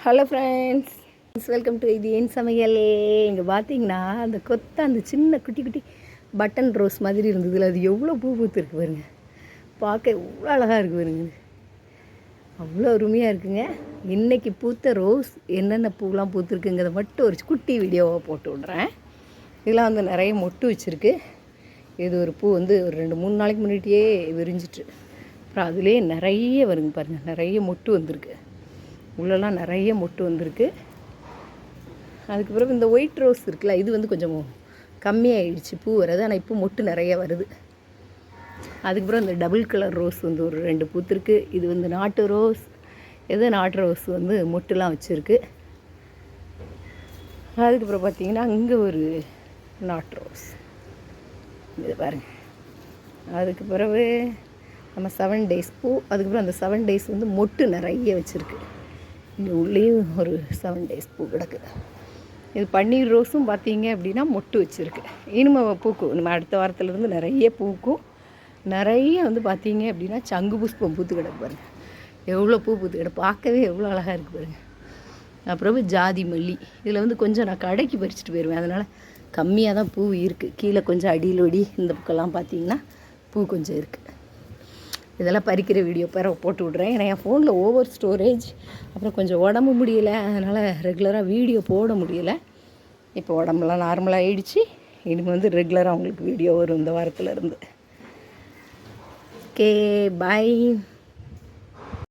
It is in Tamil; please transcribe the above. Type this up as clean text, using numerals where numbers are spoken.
ஹலோ ஃப்ரெண்ட்ஸ், வெல்கம் டு இது என் சமையல். இங்கே பார்த்தீங்கன்னா அந்த அந்த சின்ன குட்டி குட்டி பட்டன் ரோஸ் மாதிரி இருந்ததுல அது எவ்வளோ பூ பூத்துருக்கு பாருங்க. பார்க்க எவ்வளோ அழகாக இருக்குது பாருங்க. அவ்வளோ அருமையாக இருக்குங்க. இன்றைக்கி பூத்த ரோஸ் என்னென்ன பூலாம் பூத்துருக்குங்கிறத மட்டும் ஒரு குட்டி வீடியோவாக போட்டு விட்றேன். இதெல்லாம் வந்து நிறைய மொட்டு வச்சுருக்கு. இது ஒரு பூ வந்து ஒரு 2-3 நாளைக்கு முன்னாடியே விரிஞ்சிட்டு, அப்புறம் அதுலேயே நிறைய வருங்க பாருங்கள். நிறைய மொட்டு வந்திருக்கு. உள்ளெல்லாம் நிறைய மொட்டு வந்திருக்கு. அதுக்கப்புறம் இந்த ஒயிட் ரோஸ் இருக்குல்ல, இது வந்து கொஞ்சம் கம்மியாகிடுச்சு பூ வர்றது. ஆனால் இப்போ மொட்டு நிறைய வருது. அதுக்கப்புறம் இந்த டபுள் கலர் ரோஸ் வந்து ஒரு 2 பூத்துருக்கு. இது வந்து நாட்டு ரோஸ். நாட்டு ரோஸ் வந்து மொட்டுலாம் வச்சுருக்கு. அதுக்கப்புறம் பார்த்திங்கன்னா இங்கே ஒரு நாட்டு ரோஸ் இது பாருங்க. அதுக்கு பிறகு நம்ம 7 டேஸ் பூ. அதுக்கப்புறம் அந்த 7 டேஸ் வந்து மொட்டு நிறைய வச்சுருக்கு. இங்கே உள்ளேயும் ஒரு 7 டேஸ் பூ கிடக்குது. இது பன்னீர் ரோஸும் பார்த்தீங்க அப்படின்னா மொட்டு வச்சுருக்கு. இனிமே பூக்கும். நம்ம அடுத்த வாரத்துலேருந்து நிறைய பூக்கும். நிறைய வந்து பார்த்தீங்க அப்படின்னா சங்கு புஷ்பம் பூத்து கிடக்கு பாருங்கள். எவ்வளோ பூ பூத்து கிடக்கு, பார்க்கவே எவ்வளோ அழகாக இருக்குது பாருங்கள். அப்புறம் ஜாதி மல்லி. இதில் வந்து கொஞ்சம் நான் கடைக்கு பறிச்சுட்டு போயிடுவேன், அதனால் கம்மியாக தான் பூ இருக்குது. கீழே கொஞ்சம் அடியிலொடி இந்த பக்கம்லாம் பார்த்தீங்கன்னா பூ கொஞ்சம் இருக்குது. இதெல்லாம் பறிக்கிற வீடியோ போட்டு விட்றேன். ஏன்னா என் ஃபோனில் ஓவர் ஸ்டோரேஜ், அப்புறம் கொஞ்சம் உடம்பு முடியலை, அதனால் ரெகுலராக வீடியோ போட முடியலை. இப்போ உடம்புலாம் நார்மலாக ஆகிடுச்சு. இனிமேல் வந்து ரெகுலராக உங்களுக்கு வீடியோ வரும் இந்த வாரத்தில் இருந்து. ஓகே, பாய்.